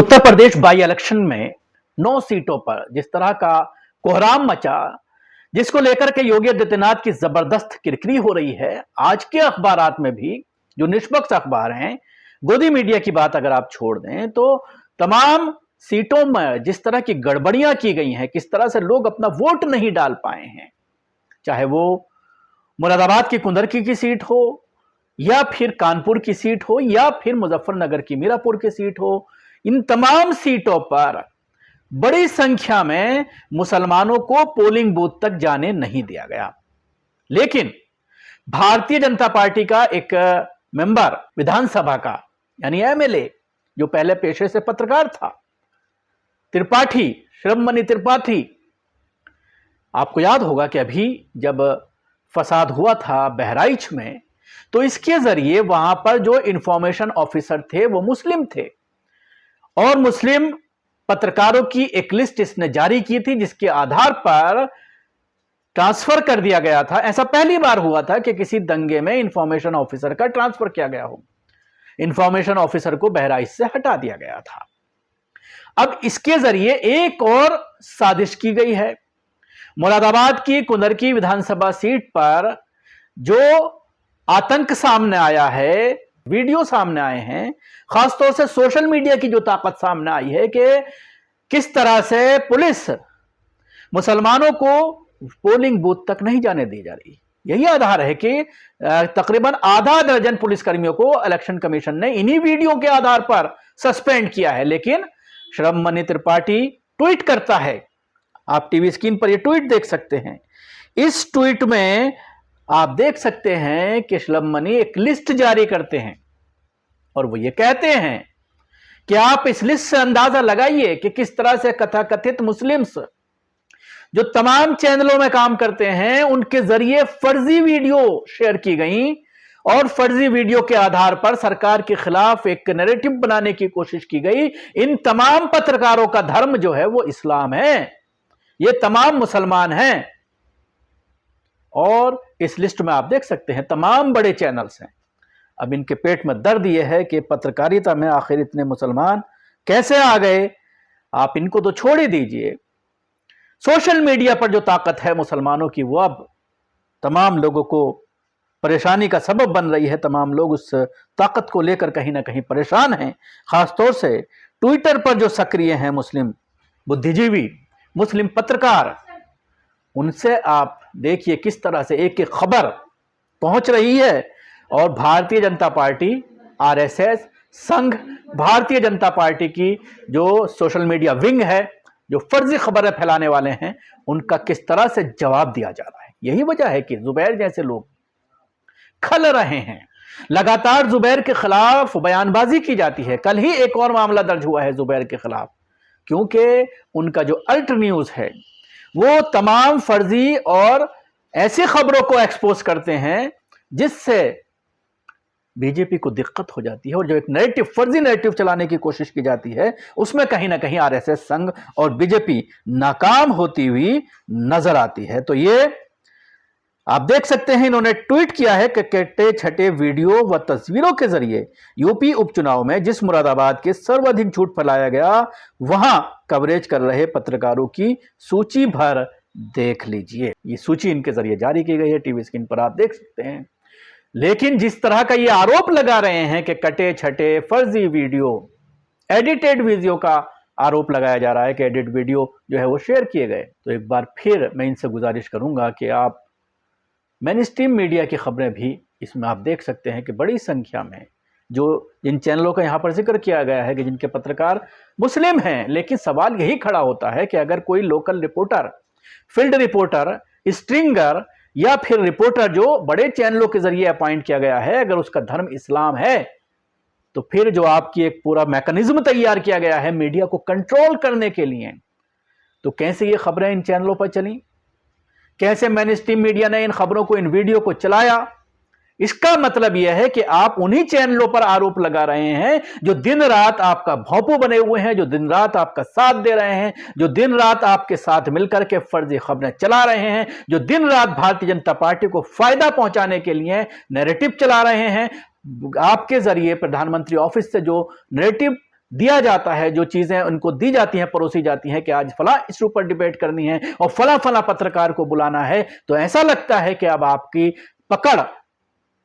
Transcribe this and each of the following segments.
Uttar Pradesh by election में 9 सीटों पर जिस तरह का कोहराम मचा, जिसको लेकर के योगी आदित्यनाथ की जबरदस्त किरकिरी हो रही है, आज के अखबारात में भी जो निष्पक्ष अखबार हैं, गोदी मीडिया की बात अगर आप छोड़ दें तो तमाम सीटों में जिस तरह की गड़बड़ियां की गई हैं, किस तरह से लोग अपना वोट नहीं डाल पाए हैं, चाहे वो मुरादाबाद की कुंदरकी की सीट हो या फिर कानपुर की सीट हो या फिर मुजफ्फरनगर की मीरापुर की सीट हो, इन तमाम सीटों पर बड़ी संख्या में मुसलमानों को पोलिंग बूथ तक जाने नहीं दिया गया। लेकिन भारतीय जनता पार्टी का एक मेंबर विधानसभा का यानी एमएलए, जो पहले पेशे से पत्रकार था, त्रिपाठी, शिरोमणि त्रिपाठी, आपको याद होगा कि अभी जब फसाद हुआ था बहराइच में, तो इसके जरिए वहां पर जो इंफॉर्मेशन ऑफिसर थे वो मुस्लिम थे और मुस्लिम पत्रकारों की एक लिस्ट इसने जारी की थी, जिसके आधार पर ट्रांसफर कर दिया गया था। ऐसा पहली बार हुआ था कि किसी दंगे में इंफॉर्मेशन ऑफिसर का ट्रांसफर किया गया हो। इंफॉर्मेशन ऑफिसर को बहराइच से हटा दिया गया था। अब इसके जरिए एक और साजिश की गई है। मुरादाबाद की कुंदरकी विधानसभा सीट पर जो आतंक सामने आया है, वीडियो सामने आए हैं, खासतौर से सोशल मीडिया की जो ताकत सामने आई है कि किस तरह से पुलिस मुसलमानों को पोलिंग बूथ तक नहीं जाने दी जा रही। यही आधार है कि तकरीबन आधा दर्जन पुलिसकर्मियों को इलेक्शन कमीशन ने इन्हीं वीडियो के आधार पर सस्पेंड किया है। लेकिन शिरोमणि त्रिपाठी ट्वीट करता है, आप टीवी स्क्रीन पर यह ट्वीट देख सकते हैं। इस ट्वीट में आप देख सकते हैं कि शिरोमणि एक लिस्ट जारी करते हैं और वो ये कहते हैं कि आप इस लिस्ट से अंदाजा लगाइए कि किस तरह से कथाकथित मुस्लिम्स जो तमाम चैनलों में काम करते हैं, उनके जरिए फर्जी वीडियो शेयर की गई और फर्जी वीडियो के आधार पर सरकार के खिलाफ एक नैरेटिव बनाने की कोशिश की गई। इन तमाम पत्रकारों का धर्म जो है वो इस्लाम है, ये तमाम मुसलमान हैं। और इस लिस्ट में आप देख सकते हैं तमाम बड़े चैनल्स हैं। अब इनके पेट में दर्द यह है कि पत्रकारिता में आखिर इतने मुसलमान कैसे आ गए। आप इनको तो छोड़ ही दीजिए, सोशल मीडिया पर जो ताकत है मुसलमानों की, वो अब तमाम लोगों को परेशानी का सबब बन रही है। तमाम लोग उस ताकत को लेकर कहीं ना कहीं परेशान हैं। खासतौर से ट्विटर पर जो सक्रिय हैं मुस्लिम बुद्धिजीवी, मुस्लिम पत्रकार, उनसे आप देखिए किस तरह से एक एक खबर पहुंच रही है। और भारतीय जनता पार्टी, आरएसएस, संघ, भारतीय जनता पार्टी की जो सोशल मीडिया विंग है, जो फर्जी खबरें फैलाने वाले हैं, उनका किस तरह से जवाब दिया जा रहा है। यही वजह है कि जुबैर जैसे लोग खल रहे हैं। लगातार जुबैर के खिलाफ बयानबाजी की जाती है। कल ही एक और मामला दर्ज हुआ है जुबैर के खिलाफ, क्योंकि उनका जो अल्ट न्यूज है वो तमाम फर्जी और ऐसी खबरों को एक्सपोज करते हैं जिससे बीजेपी को दिक्कत हो जाती है। और जो एक नैरेटिव, फर्जी नैरेटिव चलाने की कोशिश की जाती है, उसमें कहीं ना कहीं आरएसएस, संघ और बीजेपी नाकाम होती हुई नजर आती है। तो ये आप देख सकते हैं, इन्होंने ट्वीट किया है कि कटे छठे वीडियो व तस्वीरों के जरिए यूपी उपचुनाव में जिस मुरादाबाद के सर्वाधिक झूठ फैलाया गया, वहां कवरेज कर रहे पत्रकारों की सूची भर देख लीजिए। ये सूची इनके जरिए जारी की गई है, टीवी स्क्रीन पर आप देख सकते हैं। लेकिन जिस तरह का ये आरोप लगा रहे हैं कि कटे छठे फर्जी वीडियो, एडिटेड वीडियो का आरोप लगाया जा रहा है कि एडिट वीडियो जो है वो शेयर किए गए, तो एक बार फिर मैं इनसे गुजारिश करूंगा कि आप मेन स्ट्रीम मीडिया की खबरें भी इसमें आप देख सकते हैं कि बड़ी संख्या में जो जिन चैनलों का यहाँ पर जिक्र किया गया है कि जिनके पत्रकार मुस्लिम हैं, लेकिन सवाल यही खड़ा होता है कि अगर कोई local reporter, field reporter, stringer या फिर रिपोर्टर जो बड़े चैनलों के जरिए अपॉइंट किया गया है, अगर उसका धर्म इस्लाम है, तो फिर जो आपकी एक पूरा मैकेनिज्म तैयार किया गया है मीडिया को कंट्रोल करने के लिए, तो कैसे ये खबरें इन चैनलों पर चली, कैसे मेन स्ट्रीम मीडिया ने इन खबरों को, इन वीडियो को चलाया। इसका मतलब यह है कि आप उन्हीं चैनलों पर आरोप लगा रहे हैं जो दिन रात आपका भोंपू बने हुए हैं, जो दिन रात आपका साथ दे रहे हैं, जो दिन रात आपके साथ मिलकर के फर्जी खबरें चला रहे हैं, जो दिन रात भारतीय जनता पार्टी को फायदा पहुंचाने के लिए नैरेटिव चला रहे हैं। आपके जरिए प्रधानमंत्री ऑफिस से जो नैरेटिव दिया जाता है, जो चीजें उनको दी जाती हैं, परोसी जाती हैं कि आज फला इशू पर डिबेट करनी है और फला फला पत्रकार को बुलाना है, तो ऐसा लगता है कि अब आपकी पकड़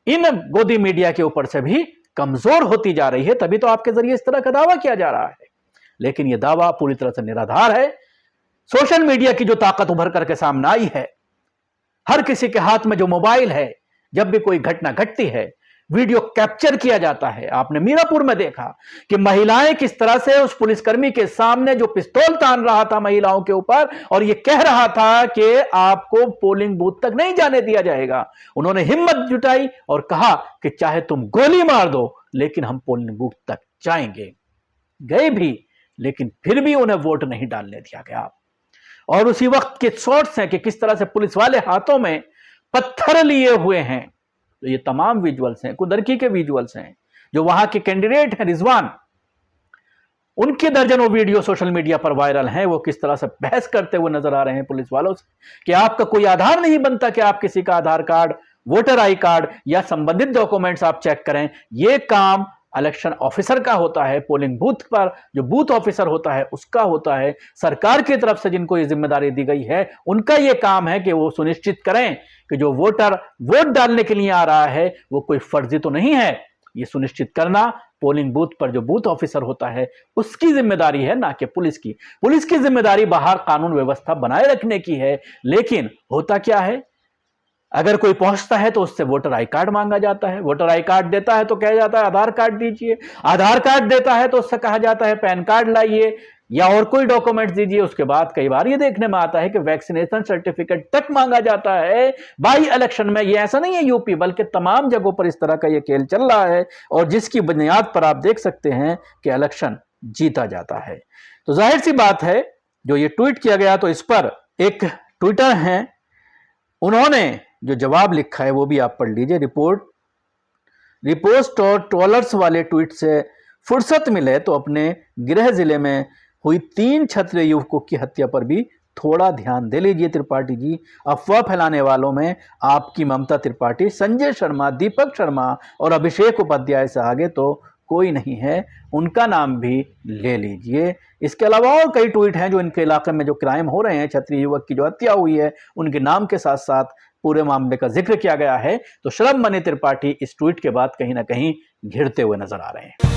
इन गोदी मीडिया के ऊपर से भी कमजोर होती जा रही है। तभी तो आपके जरिए इस तरह का दावा किया जा रहा है, लेकिन यह दावा पूरी तरह से निराधार है। सोशल मीडिया की जो ताकत उभर करके सामने आई है, हर किसी के हाथ में जो मोबाइल है, जब भी कोई घटना घटती है वीडियो कैप्चर किया जाता है। आपने मीरापुर में देखा कि महिलाएं किस तरह से उस पुलिसकर्मी के सामने जो पिस्तौल तान रहा था महिलाओं के ऊपर और यह कह रहा था कि आपको पोलिंग बूथ तक नहीं जाने दिया जाएगा, उन्होंने हिम्मत जुटाई और कहा कि चाहे तुम गोली मार दो लेकिन हम पोलिंग बूथ तक जाएंगे। गए भी, लेकिन फिर भी उन्हें वोट नहीं डालने दिया गया। और उसी वक्त के शॉट्स हैं कि किस तरह से पुलिस वाले हाथों में पत्थर लिए हुए हैं। तो ये तमाम विजुअल्स हैं, कुदरकी के विजुअल्स हैं। जो वहां के कैंडिडेट हैं रिजवान, उनके दर्जनों वीडियो सोशल मीडिया पर वायरल हैं। वो किस तरह से बहस करते हुए नजर आ रहे हैं पुलिस वालों से कि आपका कोई आधार नहीं बनता कि आप किसी का आधार कार्ड, वोटर आई कार्ड या संबंधित डॉक्यूमेंट्स आप चेक करें। यह काम इलेक्शन ऑफिसर का होता है, पोलिंग बूथ पर जो बूथ ऑफिसर होता है उसका होता है। सरकार की तरफ से जिनको ये जिम्मेदारी दी गई है उनका यह काम है कि वो सुनिश्चित करें कि जो वोटर वोट डालने के लिए आ रहा है वो कोई फर्जी तो नहीं है। ये सुनिश्चित करना पोलिंग बूथ पर जो बूथ ऑफिसर होता है उसकी जिम्मेदारी है, ना कि पुलिस की। पुलिस की जिम्मेदारी बाहर कानून व्यवस्था बनाए रखने की है। लेकिन होता क्या है, अगर कोई पहुंचता है तो उससे वोटर आई कार्ड मांगा जाता है। वोटर आई कार्ड देता है तो कहा जाता है आधार कार्ड दीजिए। आधार कार्ड देता है तो उससे कहा जाता है पैन कार्ड लाइए या और कोई डॉक्यूमेंट दीजिए। उसके बाद कई बार ये देखने में आता है कि वैक्सीनेशन सर्टिफिकेट तक मांगा जाता है बाई इलेक्शन में। ये ऐसा नहीं है यूपी, बल्कि तमाम जगहों पर इस तरह का ये खेल चल रहा है और जिसकी बुनियाद पर आप देख सकते हैं कि इलेक्शन जीता जाता है। तो जाहिर सी बात है, जो ये ट्वीट किया गया तो इस पर एक ट्विटर हैं, उन्होंने जो जवाब लिखा है वो भी आप पढ़ लीजिए। रिपोस्ट और ट्रोलर्स वाले ट्वीट से फुर्सत मिले तो अपने गृह जिले में हुई 3 क्षत्रिय युवकों की हत्या पर भी थोड़ा ध्यान दे लीजिए त्रिपाठी जी। अफवाह फैलाने वालों में आपकी ममता त्रिपाठी, संजय शर्मा, दीपक शर्मा और अभिषेक उपाध्याय से आगे तो कोई नहीं है, उनका नाम भी ले लीजिए। इसके अलावा और कई ट्वीट हैं जो इनके इलाके में जो क्राइम हो रहे हैं, क्षत्रिय युवक की जो हत्या हुई है उनके नाम के साथ साथ पूरे मामले का जिक्र किया गया है। तो श्रम मणि त्रिपाठी इस ट्वीट के बाद कहीं ना कहीं घिरते हुए नजर आ रहे हैं।